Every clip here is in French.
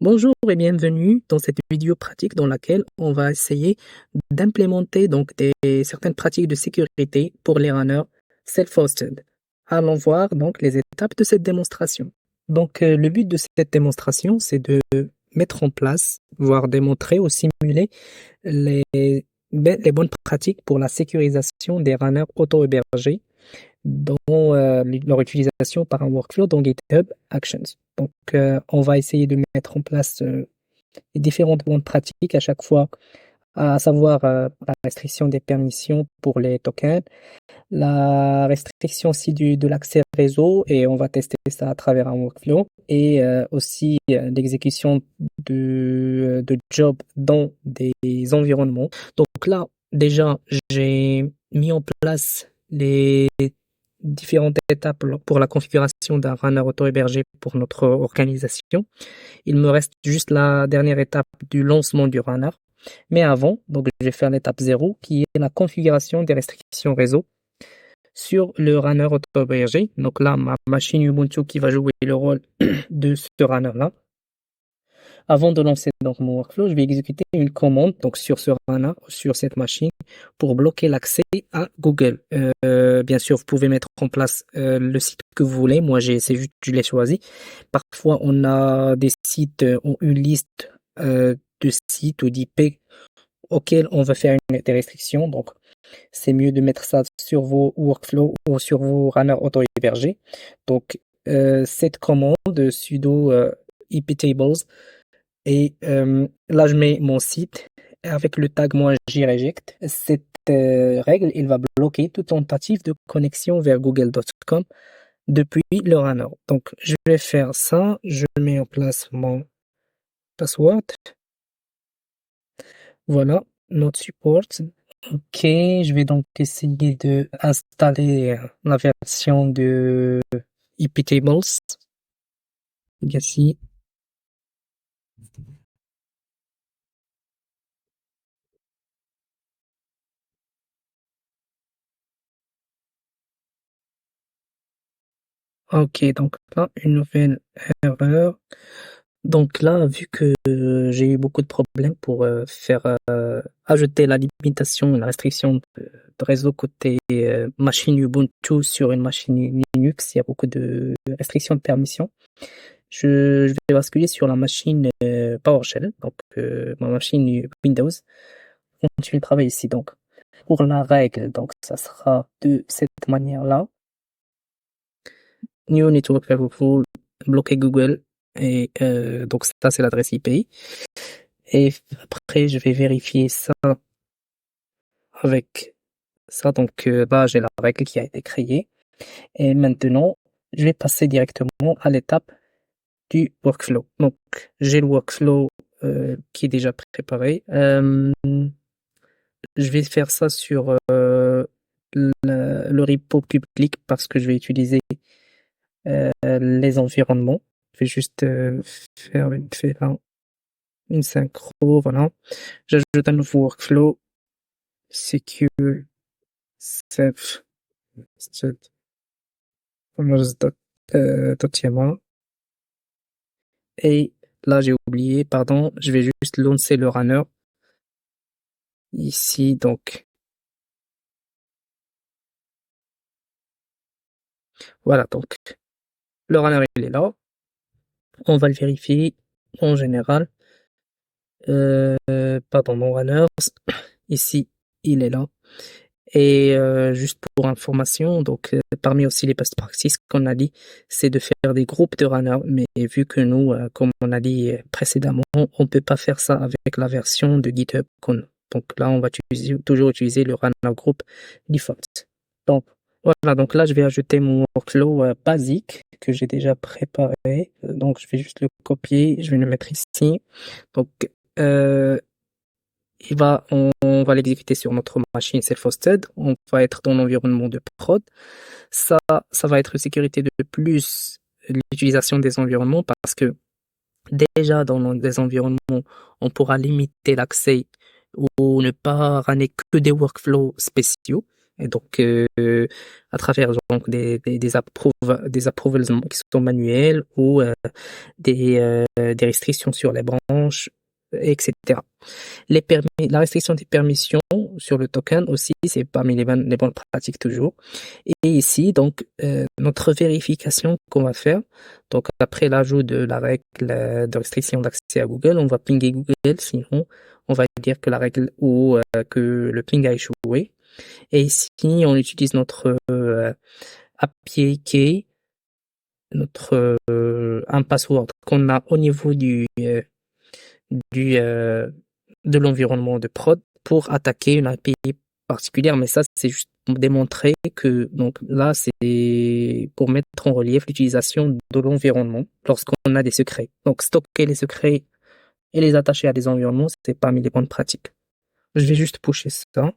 Bonjour et bienvenue dans cette vidéo pratique dans laquelle on va essayer d'implémenter donc certaines pratiques de sécurité pour les runners self-hosted. Allons voir donc les étapes de cette démonstration. Le but de cette démonstration, c'est de mettre en place, voire démontrer ou simuler les, les bonnes pratiques pour la sécurisation des runners auto-hébergés dont leur utilisation par un workflow dans GitHub Actions. On va essayer de mettre en place les différentes bonnes pratiques à chaque fois, à savoir la restriction des permissions pour les tokens, la restriction aussi de l'accès réseau, et on va tester ça à travers un workflow, et aussi l'exécution de jobs dans des environnements. Donc là, déjà, j'ai mis en place les différentes étapes pour la configuration d'un runner auto-hébergé pour notre organisation. Il me reste juste la dernière étape du lancement du runner. Mais avant, donc je vais faire l'étape 0 qui est la configuration des restrictions réseau sur le runner auto-hébergé. Donc là, ma machine Ubuntu qui va jouer le rôle de ce runner-là. Avant de lancer donc mon workflow, je vais exécuter une commande donc sur ce runner, sur cette machine, pour bloquer l'accès à Google. Bien sûr, vous pouvez mettre en place le site que vous voulez. Moi, c'est juste, je l'ai choisi. Parfois, on a des sites ont une liste de sites ou d'IP auxquels on va faire des restrictions. Donc, c'est mieux de mettre ça sur vos workflows ou sur vos runners auto-hébergés. Donc, cette commande sudo iptables et là, je mets mon site avec le tag moi j'y-reject. Cette règle, il va bloquer toute tentative de connexion vers google.com depuis le runner. Donc, je vais faire ça. Je mets en place mon password. Voilà, notre support. Ok, je vais donc essayer de installer la version de iptables. Ici. Ok, donc là, une nouvelle erreur. Donc là, vu que j'ai eu beaucoup de problèmes pour faire ajouter la limitation, la restriction de réseau côté machine Ubuntu sur une machine Linux, il y a beaucoup de restrictions de permission. Je vais basculer sur la machine PowerShell, donc ma machine Windows. On continue le travail ici. Donc pour la règle, donc ça sera de cette manière-là. New Network Overflow, bloquer Google. Et donc ça, c'est l'adresse IP. Et après, je vais vérifier ça avec ça. Donc là, j'ai la règle qui a été créée. Et maintenant, je vais passer directement à l'étape du workflow. Donc, j'ai le workflow qui est déjà préparé. Je vais faire ça sur le repo public parce que je vais utiliser les environnements. Je vais juste faire une synchro, voilà. J'ajoute un nouveau workflow, secure, safe, state, .yaml. Et là, j'ai oublié, pardon, je vais juste lancer le runner ici, donc voilà, donc le runner il est là. On va le vérifier en général. Pardon, mon runner, ici, il est là. Et juste pour information, donc parmi aussi les best practices qu'on a dit, c'est de faire des groupes de runners. Mais vu que nous, comme on a dit précédemment, on peut pas faire ça avec la version de GitHub qu'on a. Donc là, on va toujours utiliser le runner group default. Donc voilà, donc là, je vais ajouter mon workflow basique que j'ai déjà préparé. Donc je vais juste le copier, je vais le mettre ici. Donc euh, on va l'exécuter sur notre machine self-hosted. On va être dans l'environnement de prod. Ça va être sécurité de plus l'utilisation des environnements parce que déjà dans des environnements, on pourra limiter l'accès ou ne pas runner que des workflows spéciaux. Et donc, à travers donc des approvals qui sont manuels ou des restrictions sur les branches, etc. La restriction des permissions sur le token aussi, c'est parmi les bonnes pratiques toujours. Et ici, donc, notre vérification qu'on va faire, donc après l'ajout de la règle de restriction d'accès à Google, on va pinguer Google, sinon on va dire que la règle ou que le ping a échoué. Et ici, on utilise notre API key, notre un password qu'on a au niveau du de l'environnement de prod pour attaquer une API particulière. Mais ça, c'est juste pour démontrer que donc là, c'est pour mettre en relief l'utilisation de l'environnement lorsqu'on a des secrets. Donc stocker les secrets et les attacher à des environnements, c'est parmi les bonnes pratiques. Je vais juste pusher ça.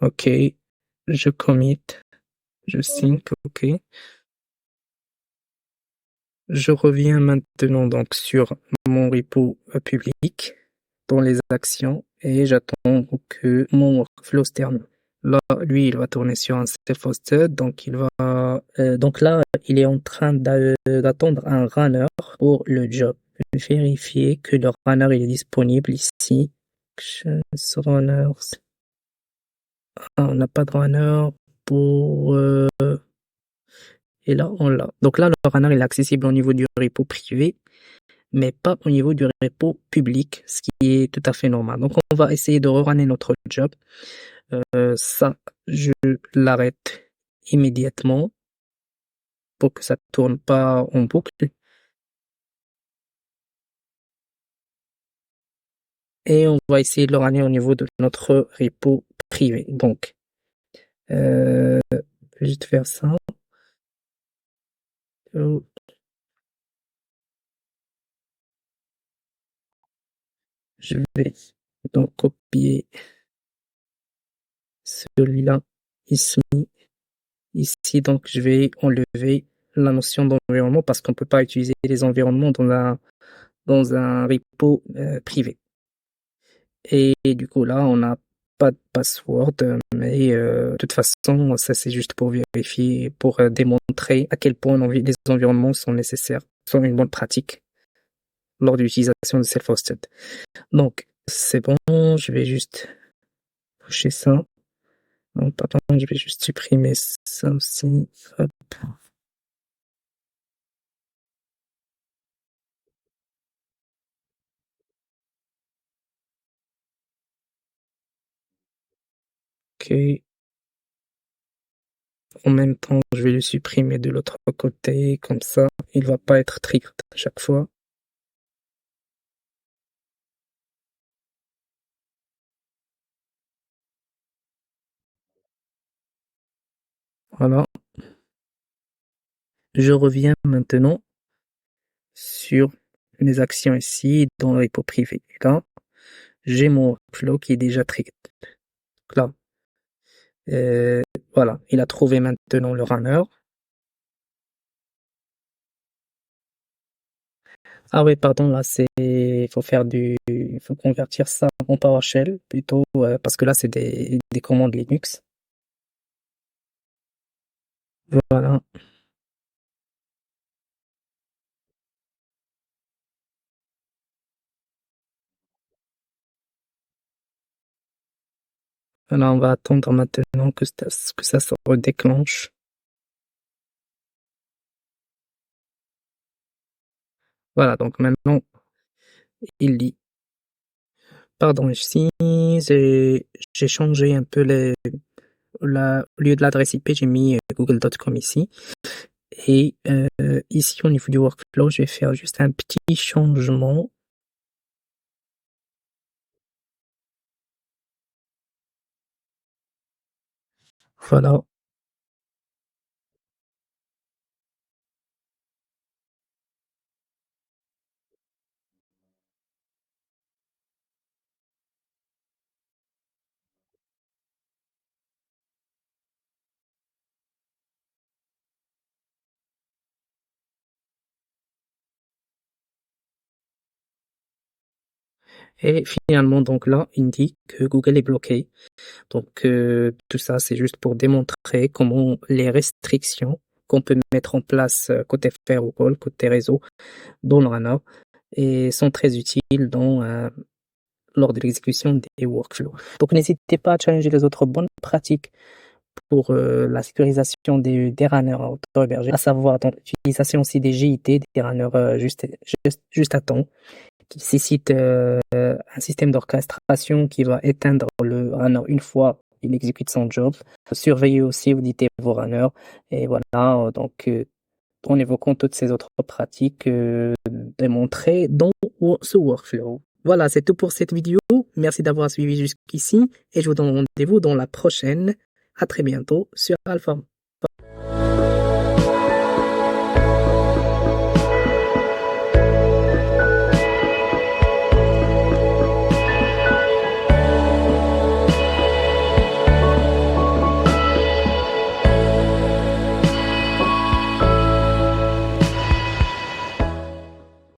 OK, je commit, je sync, OK. Je reviens maintenant donc sur mon repo public dans les actions et j'attends que mon workflow se termine. Là, lui, il va tourner sur un self-hosted, donc donc là, il est en train d'attendre un runner pour le job. Je vais vérifier que le runner il est disponible ici. Actions, runners. Ah, on n'a pas de runner pour et là, on l'a. Donc là, le runner il est accessible au niveau du repo privé, mais pas au niveau du repo public, ce qui est tout à fait normal. Donc on va essayer de rerunner notre job. Ça, je l'arrête immédiatement pour que ça tourne pas en boucle. Et on va essayer de le runner au niveau de notre repo privé. Donc, je vais juste faire ça. Euh, Je vais donc copier celui-là ici. Ici, donc, je vais enlever la notion d'environnement parce qu'on peut pas utiliser les environnements dans un repo privé. Et du coup, là, on n'a pas de password, mais de toute façon, ça c'est juste pour vérifier, pour démontrer à quel point les environnements sont nécessaires, sont une bonne pratique lors de l'utilisation de self-hosted. Donc, c'est bon, je vais juste coucher ça. Non, pardon, je vais juste supprimer ça aussi. Hop. OK. En même temps, je vais le supprimer de l'autre côté, comme ça, il va pas être triggered à chaque fois. Voilà. Je reviens maintenant sur mes actions ici dans le repo privé. Et là, j'ai mon workflow qui est déjà triggered. Donc là, euh, voilà, il a trouvé maintenant le runner. Ah oui, pardon, là, il faut convertir ça en PowerShell plutôt, parce que là, c'est des commandes Linux. Voilà. Là, on va attendre maintenant que ça se redéclenche. Voilà, donc maintenant, il lit. Pardon, ici, j'ai changé un peu au lieu de l'adresse IP, j'ai mis google.com ici. Et ici, au niveau du workflow, je vais faire juste un petit changement. Voilà. Et finalement, donc là, il dit que Google est bloqué. Donc, tout ça, c'est juste pour démontrer comment les restrictions qu'on peut mettre en place côté firewall, côté réseau, dans le runner, et sont très utiles lors de l'exécution des workflows. Donc, n'hésitez pas à challenger les autres bonnes pratiques pour la sécurisation des runners auto-hébergés, à savoir donc l'utilisation aussi des GIT, des runners juste à temps, qui nécessite un système d'orchestration qui va éteindre le runner une fois il exécute son job. Surveillez aussi, auditez vos runners. Et voilà, donc en évoquant toutes ces autres pratiques démontrées dans ce workflow. Voilà, c'est tout pour cette vidéo. Merci d'avoir suivi jusqu'ici et je vous donne rendez-vous dans la prochaine. À très bientôt sur Alpha.